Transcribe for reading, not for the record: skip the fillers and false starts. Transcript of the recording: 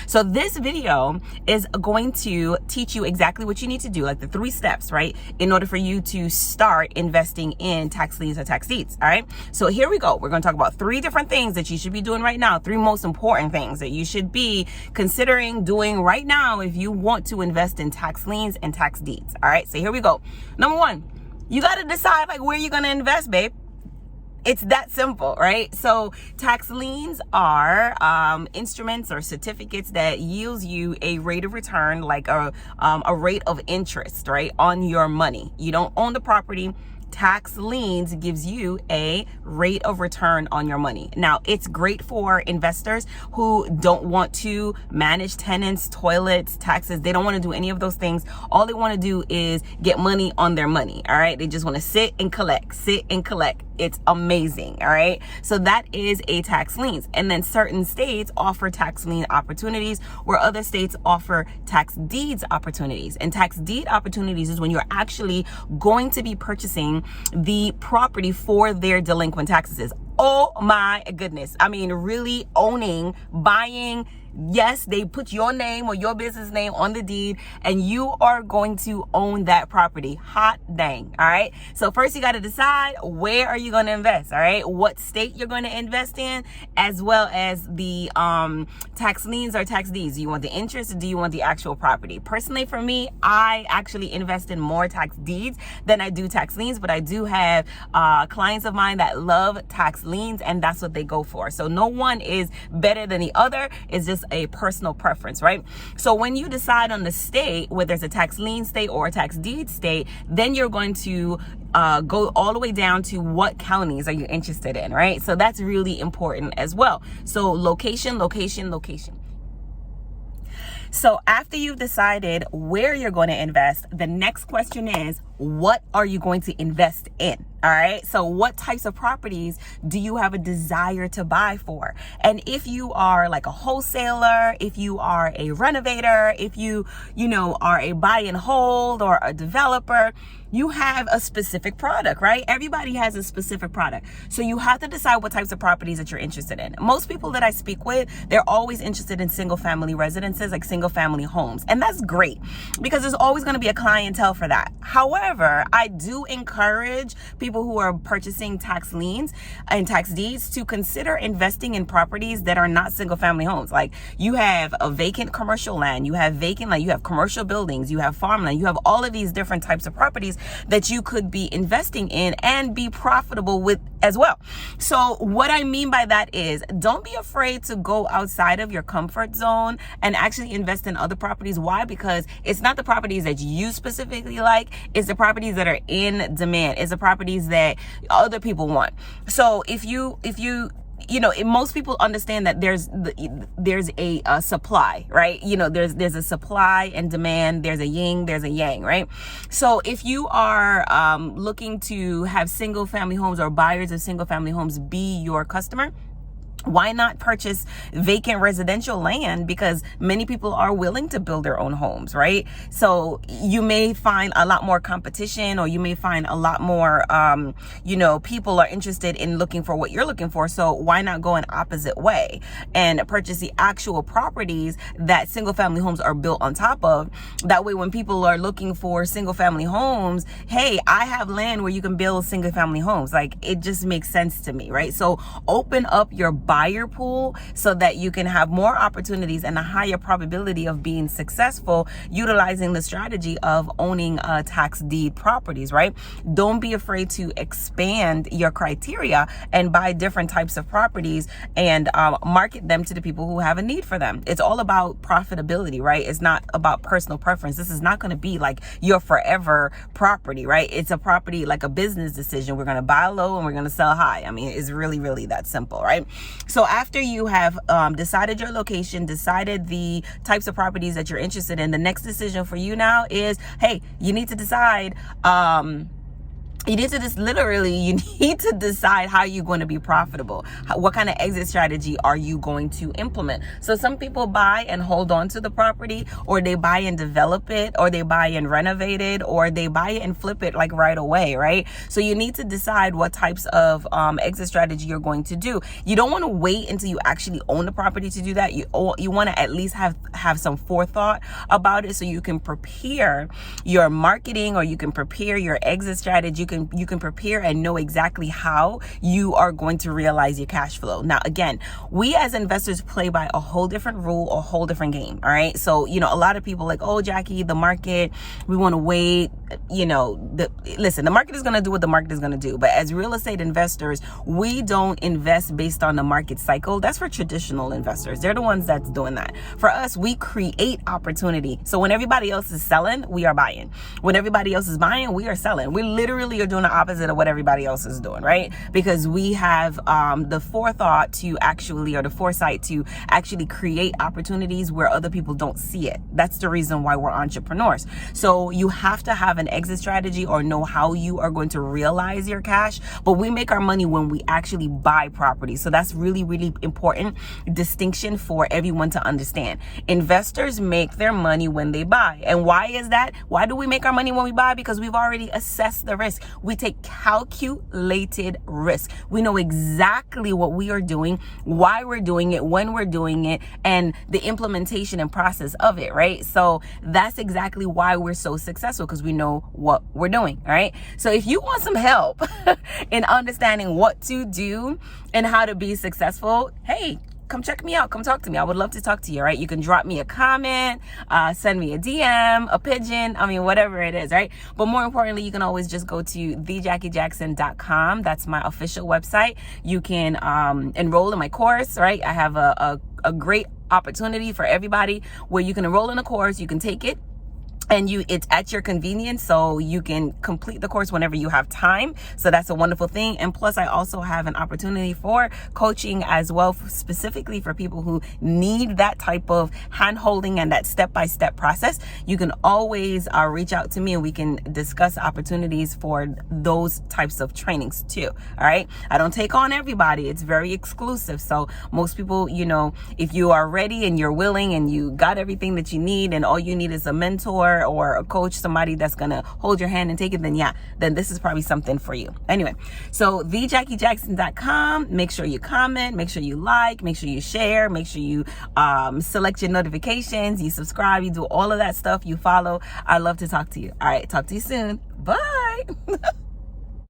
So this video is going to teach you exactly what you need to do, like the 3 steps, right, in order for you to start investing in tax liens or tax deeds. All right. So here we go. We're going to talk about 3 different things that you should be doing right now. 3 most important things that you should be considering doing right now if you want to invest in tax liens and tax deeds. All right. So here we go. Number 1, you got to decide like where you're going to invest, babe. It's that simple, right? So tax liens are instruments or certificates that yields you a rate of return, like a rate of interest, right, on your money. You don't own the property. Tax liens gives you a rate of return on your money. Now, it's great for investors who don't want to manage tenants, toilets, taxes. They don't want to do any of those things. All they want to do is get money on their money. All right. They just want to sit and collect. It's amazing. All right. So that is a tax liens. And then certain states offer tax lien opportunities where other states offer tax deeds opportunities. And tax deed opportunities is when you're actually going to be purchasing the property for their delinquent taxes. Oh my goodness. I mean, really owning, buying. Yes, they put your name or your business name on the deed and you are going to own that property. Hot dang. All right. So first you got to decide where are you going to invest? All right. What state you're going to invest in, as well as the tax liens or tax deeds. Do you want the interest or do you want the actual property? Personally, for me, I actually invest in more tax deeds than I do tax liens, but I do have clients of mine that love tax liens and that's what they go for. So no one is better than the other. It's just a personal preference, right? So when you decide on the state, whether it's a tax lien state or a tax deed state, then you're going to go all the way down to what counties are you interested in, right? So that's really important as well. So location. So after you've decided where you're going to invest, the next question is, what are you going to invest in? All right. So what types of properties do you have a desire to buy for? And if you are like a wholesaler, if you are a renovator, if you are a buy and hold or a developer, you have a specific product, right? Everybody has a specific product. So you have to decide what types of properties that you're interested in. Most people that I speak with, they're always interested in single family residences, like single family homes. And that's great because there's always going to be a clientele for that. However, I do encourage people who are purchasing tax liens and tax deeds to consider investing in properties that are not single family homes. Like you have a vacant commercial land, you have vacant land, you have commercial buildings, you have farmland, you have all of these different types of properties that you could be investing in and be profitable with as well. So what I mean by that is don't be afraid to go outside of your comfort zone and actually invest in other properties. Why? Because it's not the properties that you specifically like, it's the properties that are in demand, it's the properties that other people want. So if most people understand that there's a supply, right? There's a supply and demand. There's a yin, there's a yang, right? So if you are looking to have single family homes or buyers of single family homes be your customer, why not purchase vacant residential land? Because many people are willing to build their own homes, right? So you may find a lot more competition, or you may find a lot more, people are interested in looking for what you're looking for. So why not go an opposite way and purchase the actual properties that single family homes are built on top of? That way, when people are looking for single family homes, hey, I have land where you can build single family homes. Like, it just makes sense to me, right? So open up your buyer pool so that you can have more opportunities and a higher probability of being successful utilizing the strategy of owning tax deed properties, right? Don't be afraid to expand your criteria and buy different types of properties and market them to the people who have a need for them. It's all about profitability, right? It's not about personal preference. This is not going to be like your forever property, right? It's a property like a business decision. We're going to buy low and we're going to sell high. I mean, it's really, really that simple, right? So after you have decided your location, decided the types of properties that you're interested in, the next decision for you now is, hey, you need to decide you need to you need to decide how you're going to be profitable. What kind of exit strategy are you going to implement? So some people buy and hold on to the property, or they buy and develop it, or they buy and renovate it, or they buy it and flip it like right away, right? So you need to decide what types of exit strategy you're going to do. You don't want to wait until you actually own the property to do that. You want to at least have some forethought about it, so you can prepare your marketing, or you can prepare your exit strategy. You can prepare and know exactly how you are going to realize your cash flow. Now, again, we as investors play by a whole different rule, a whole different game. All right. So, a lot of people like, oh, Jackie, the market, we want to wait. Listen, the market is going to do what the market is going to do. But as real estate investors, we don't invest based on the market cycle. That's for traditional investors. They're the ones that's doing that. For us, we create opportunity. So when everybody else is selling, we are buying. When everybody else is buying, we are selling. We literally are doing the opposite of what everybody else is doing, right? Because we have the forethought to actually, or the foresight to actually create opportunities where other people don't see it. That's the reason why we're entrepreneurs. So you have to have an exit strategy or know how you are going to realize your cash. But we make our money when we actually buy property. So that's really, really important distinction for everyone to understand. Investors make their money when they buy. And why is that? Why do we make our money when we buy? Because we've already assessed the risk. We take calculated risk. We know exactly what we are doing, why we're doing it, when we're doing it, and the implementation and process of it, right? So that's exactly why we're so successful, because we know what we're doing, all right? So if you want some help in understanding what to do and how to be successful, hey, come check me out. Come talk to me. I would love to talk to you, right? You can drop me a comment, send me a DM, a pigeon, whatever it is, right? But more importantly, you can always just go to thejackyjackson.com. That's my official website. You can enroll in my course, right? I have a great opportunity for everybody where you can enroll in a course, you can take it, and it's at your convenience, so you can complete the course whenever you have time. So that's a wonderful thing. And plus, I also have an opportunity for coaching as well, specifically for people who need that type of hand-holding and that step-by-step process. You can always reach out to me, and we can discuss opportunities for those types of trainings too. All right. I don't take on everybody. It's very exclusive. So most people, if you are ready and you're willing and you got everything that you need, and all you need is a mentor or a coach, somebody that's gonna hold your hand and take it, then this is probably something for you. Anyway, so thejackyjackson.com. Make sure you comment, make sure you like, make sure you share, make sure you select your notifications, you subscribe, you do all of that stuff, you follow. I love to talk to you. All right, talk to you soon. Bye.